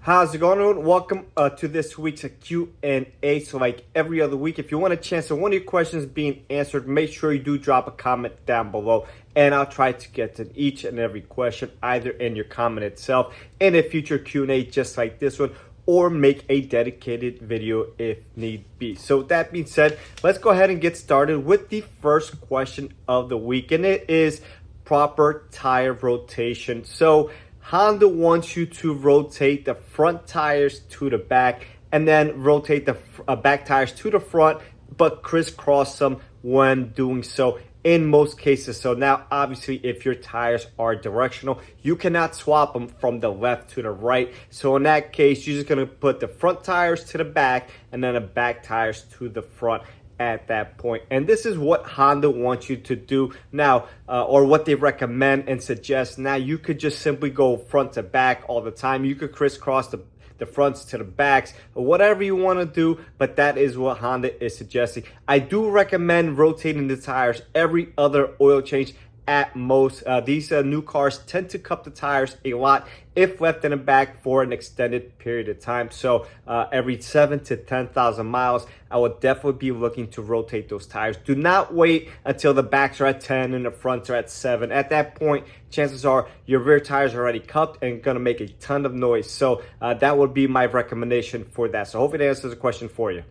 How's it going, everyone? Welcome to this week's Q&A. So like every other week, if you want a chance of one of your questions being answered, make sure you do drop a comment down below, and I'll try to get to each and every question, either in your comment itself, in a future Q&A just like this one, or make a dedicated video if need be. So with that being said, let's go ahead and get started with the first question of the week, and it is proper tire rotation. So Honda wants you to rotate the front tires to the back and then rotate the back tires to the front, but crisscross them when doing so in most cases. So now, obviously, if your tires are directional, you cannot swap them from the left to the right. So in that case, you're just going to put the front tires to the back and then the back tires to the front at that point. And this is what Honda wants you to do now, or what they recommend and suggest. Now, you could just simply go front to back all the time. You could crisscross the fronts to the backs, or whatever you want to do, but that is what Honda is suggesting. I do recommend rotating the tires every other oil change at most. These new cars tend to cup the tires a lot if left in the back for an extended period of time. So every 7 to 10,000 miles, I would definitely be looking to rotate those tires. Do not wait until the backs are at 10 and the fronts are at 7. At that point, chances are your rear tires are already cupped and gonna make a ton of noise. So that would be my recommendation for that. So hopefully that answers the question for you.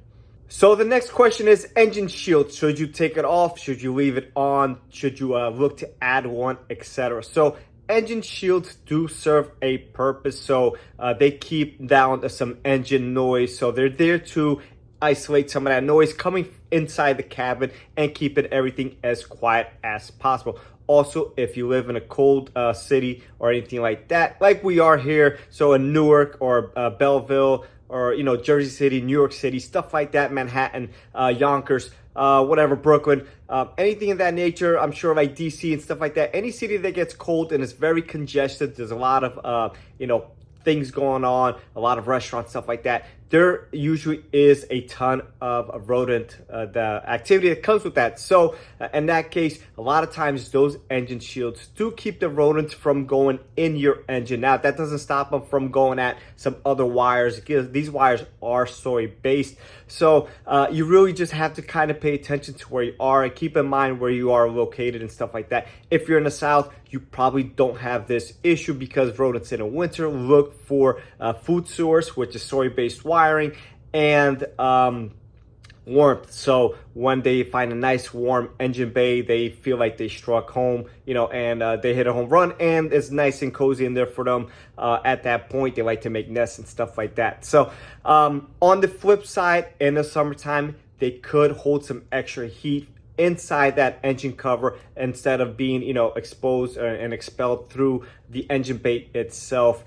So the next question is engine shield. Should you take it off? Should you leave it on? Should you look to add one, etc.? So engine shields do serve a purpose. So they keep down some engine noise. So they're there to isolate some of that noise coming inside the cabin and keeping everything as quiet as possible. Also, if you live in a cold city or anything like that, like we are here, so in Newark or Belleville, or, you know, Jersey City, New York City, stuff like that, Manhattan, Yonkers, whatever, Brooklyn, anything of that nature. I'm sure like DC and stuff like that. Any city that gets cold and is very congested, there's a lot of, things going on, a lot of restaurants, stuff like that. There usually is a ton of rodent, the activity that comes with that. So in that case, a lot of times those engine shields do keep the rodents from going in your engine. Now, that doesn't stop them from going at some other wires, because these wires are soy based. So you really just have to kind of pay attention to where you are and keep in mind where you are located and stuff like that. If you're in the South, you probably don't have this issue because rodents in the winter look for food source, which is soy-based wiring, and warmth. So when they find a nice warm engine bay, they feel like they struck home, and they hit a home run, and it's nice and cozy in there for them. At that point, they like to make nests and stuff like that. So on the flip side, in the summertime, they could hold some extra heat inside that engine cover instead of being, exposed and expelled through the engine bay itself.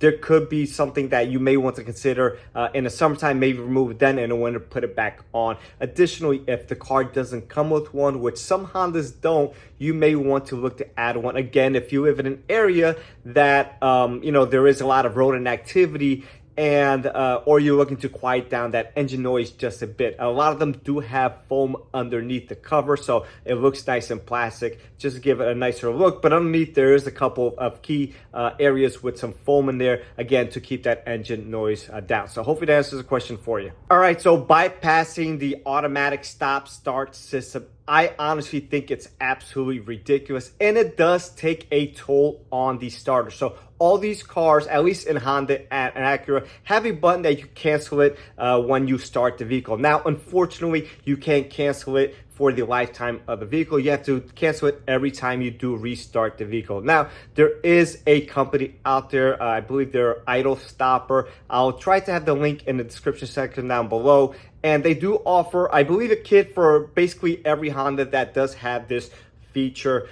There could be something that you may want to consider in the summertime, maybe remove it then, and in the winter put it back on. Additionally, if the car doesn't come with one, which some Hondas don't, you may want to look to add one. Again, if you live in an area that there is a lot of rodent activity, and or you're looking to quiet down that engine noise just a bit. A lot of them do have foam underneath the cover, so it looks nice and plastic, just to give it a nicer look. But underneath, there is a couple of key areas with some foam in there, again, to keep that engine noise down. So hopefully that answers the question for you. All right, so bypassing the automatic stop-start system, I honestly think it's absolutely ridiculous, and it does take a toll on the starter. So all these cars, at least in Honda and Acura, have a button that you cancel it when you start the vehicle. Now, unfortunately, you can't cancel it for the lifetime of the vehicle. You have to cancel it every time you do restart the vehicle. Now, there is a company out there, I believe they're Idle Stopper. I'll try to have the link in the description section down below. And they do offer, I believe, a kit for basically every Honda that does have this feature.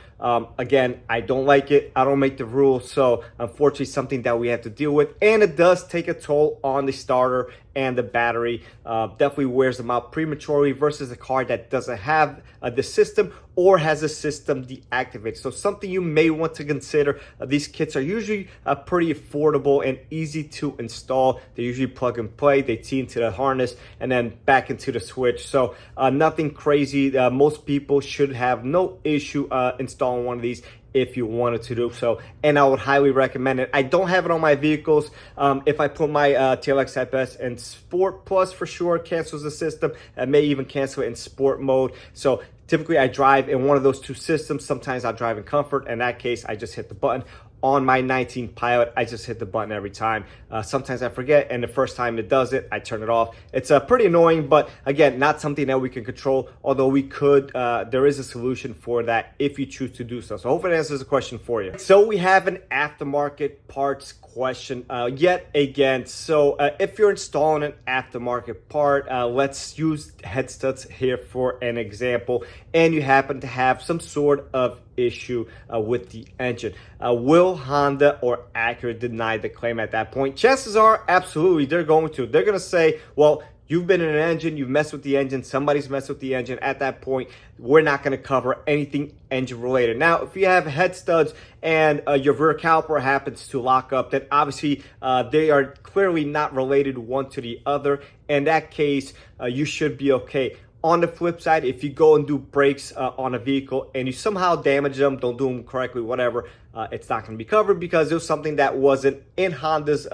Again, I don't like it. I don't make the rules. So unfortunately, something that we have to deal with. And it does take a toll on the starter and the battery. Definitely wears them out prematurely versus a car that doesn't have the system or has a system deactivated. So something you may want to consider. These kits are usually pretty affordable and easy to install. They usually plug and play. They tee into the harness and then back into the switch. So nothing crazy. Most people should have no issue installing one of these. if you wanted to do so, and I would highly recommend it. I don't have it on my vehicles. If I put my TLX FS in Sport Plus, for sure cancels the system. I may even cancel it in Sport mode. So typically I drive in one of those two systems. Sometimes I'll drive in Comfort. In that case, I just hit the button. On my 19 Pilot, I just hit the button every time. Sometimes I forget, and the first time it does it, I turn it off. It's pretty annoying, but again, not something that we can control, although we could. There is a solution for that if you choose to do so. So hopefully that answers the question for you. So we have an aftermarket parts question yet again. So if you're installing an aftermarket part, let's use head studs here for an example, and you happen to have some sort of issue with the engine. Will Honda or Acura deny the claim at that point? Chances are, absolutely, they're going to. They're going to say, well, you've been in an engine, you've messed with the engine, somebody's messed with the engine. At that point, we're not going to cover anything engine related. Now, if you have head studs and your rear caliper happens to lock up, then obviously they are clearly not related one to the other. In that case, you should be okay. On the flip side, if you go and do brakes on a vehicle and you somehow damage them, don't do them correctly, whatever, it's not going to be covered because it was something that wasn't in Honda's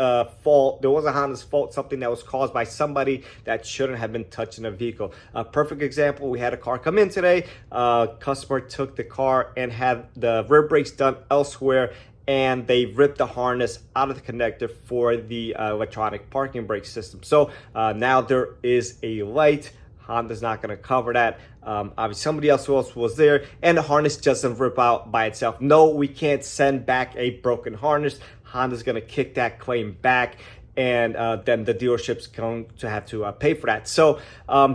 fault. There wasn't Honda's fault, something that was caused by somebody that shouldn't have been touching a vehicle. A perfect example, we had a car come in today. Customer took the car and had the rear brakes done elsewhere, and they ripped the harness out of the connector for the electronic parking brake system. So now there is a light. Honda's not going to cover that. Obviously, somebody else was there, and the harness doesn't rip out by itself. No, we can't send back a broken harness. Honda's going to kick that claim back, and then the dealership's going to have to pay for that. So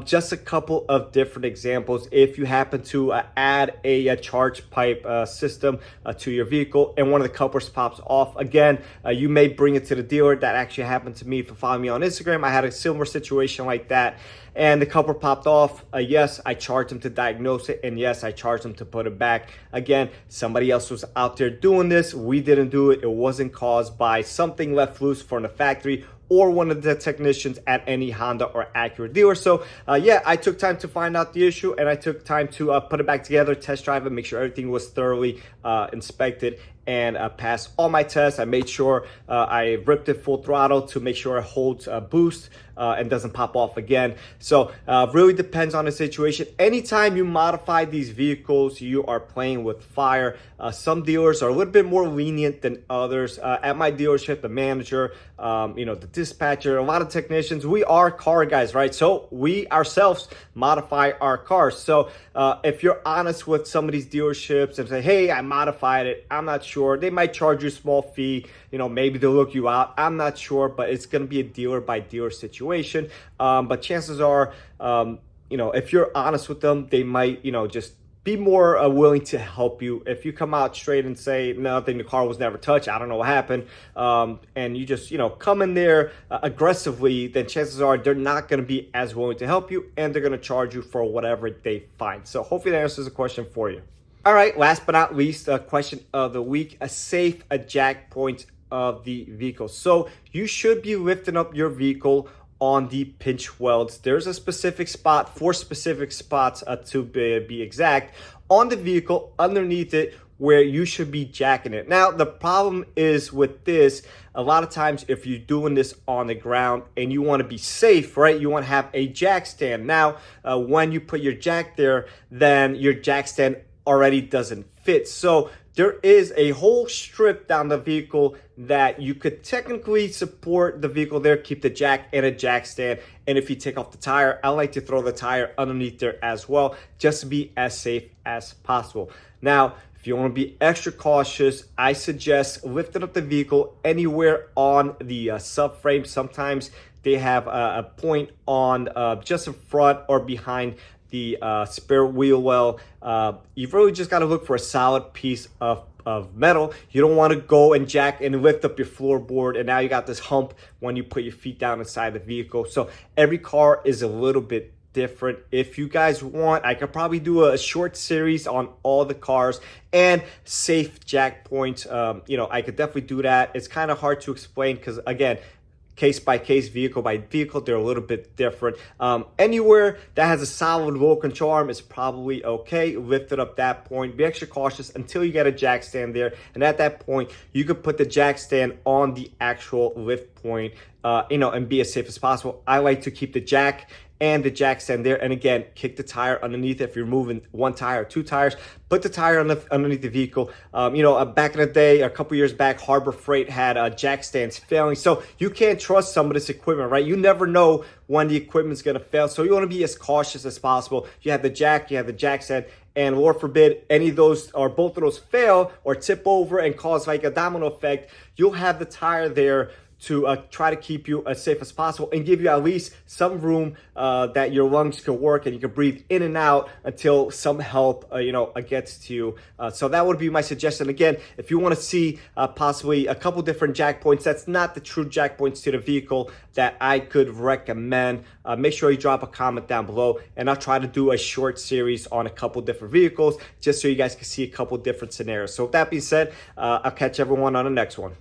just a couple of different examples. If you happen to add a charge pipe system to your vehicle and one of the couplers pops off, again, you may bring it to the dealer. That actually happened to me. If you follow me on Instagram, I had a similar situation like that. And the coupler popped off. Yes, I charged them to diagnose it. And yes, I charged them to put it back. Again, somebody else was out there doing this. We didn't do it. It wasn't caused by something left loose from the factory or one of the technicians at any Honda or Acura dealer. So yeah, I took time to find out the issue, and I took time to put it back together, test drive it, make sure everything was thoroughly inspected, and pass all my tests. I made sure I ripped it full throttle to make sure it holds boost and doesn't pop off again. So really depends on the situation. Anytime you modify these vehicles, you are playing with fire. Some dealers are a little bit more lenient than others. At my dealership, the manager, the dispatcher, a lot of technicians, we are car guys, right? So we ourselves modify our cars. So if you're honest with some of these dealerships and say, hey, I modified it, I'm not sure. They might charge you a small fee. Maybe they'll look you out. I'm not sure, but it's going to be a dealer by dealer situation. But chances are, if you're honest with them, they might, just be more willing to help you. If you come out straight and say, nothing, the car was never touched, I don't know what happened, and you just, come in there aggressively, then chances are they're not going to be as willing to help you, and they're going to charge you for whatever they find. So hopefully that answers the question for you. All right, last but not least, question of the week, a safe eject point of the vehicle. So you should be lifting up your vehicle on the pinch welds. There's a specific spot, 4 specific spots to be exact, on the vehicle underneath it where you should be jacking it. Now, the problem is with this, a lot of times if you're doing this on the ground and you want to be safe, right, you want to have a jack stand. Now, when you put your jack there, then your jack stand already doesn't fit. So there is a whole strip down the vehicle that you could technically support the vehicle there, keep the jack and a jack stand. And if you take off the tire, I like to throw the tire underneath there as well, just to be as safe as possible. Now, if you want to be extra cautious, I suggest lifting up the vehicle anywhere on the subframe. Sometimes they have a point on just in front or behind the spare wheel well. You've really just got to look for a solid piece of metal. You don't want to go and jack and lift up your floorboard, and now you got this hump when you put your feet down inside the vehicle. So every car is a little bit different. If you guys want, I could probably do a short series on all the cars and safe jack points. I could definitely do that. It's kind of hard to explain because, again, case by case, vehicle by vehicle, they're a little bit different. Anywhere that has a solid roll control arm is probably okay. Lift it up that point. Be extra cautious until you get a jack stand there. And at that point, you could put the jack stand on the actual lift point, and be as safe as possible. I like to keep the jack and the jack stand there. And again, kick the tire underneath if you're moving one tire or two tires. Put the tire underneath the vehicle. Back in the day, a couple years back, Harbor Freight had jack stands failing. So you can't trust some of this equipment, right? You never know when the equipment's going to fail. So you want to be as cautious as possible. You have the jack stand, and Lord forbid any of those or both of those fail or tip over and cause like a domino effect. You'll have the tire there to try to keep you as safe as possible and give you at least some room that your lungs can work and you can breathe in and out until some help gets to you. So that would be my suggestion. Again, if you want to see possibly a couple different jack points, that's not the true jack points to the vehicle that I could recommend. Make sure you drop a comment down below, and I'll try to do a short series on a couple different vehicles just so you guys can see a couple different scenarios. So with that being said, I'll catch everyone on the next one.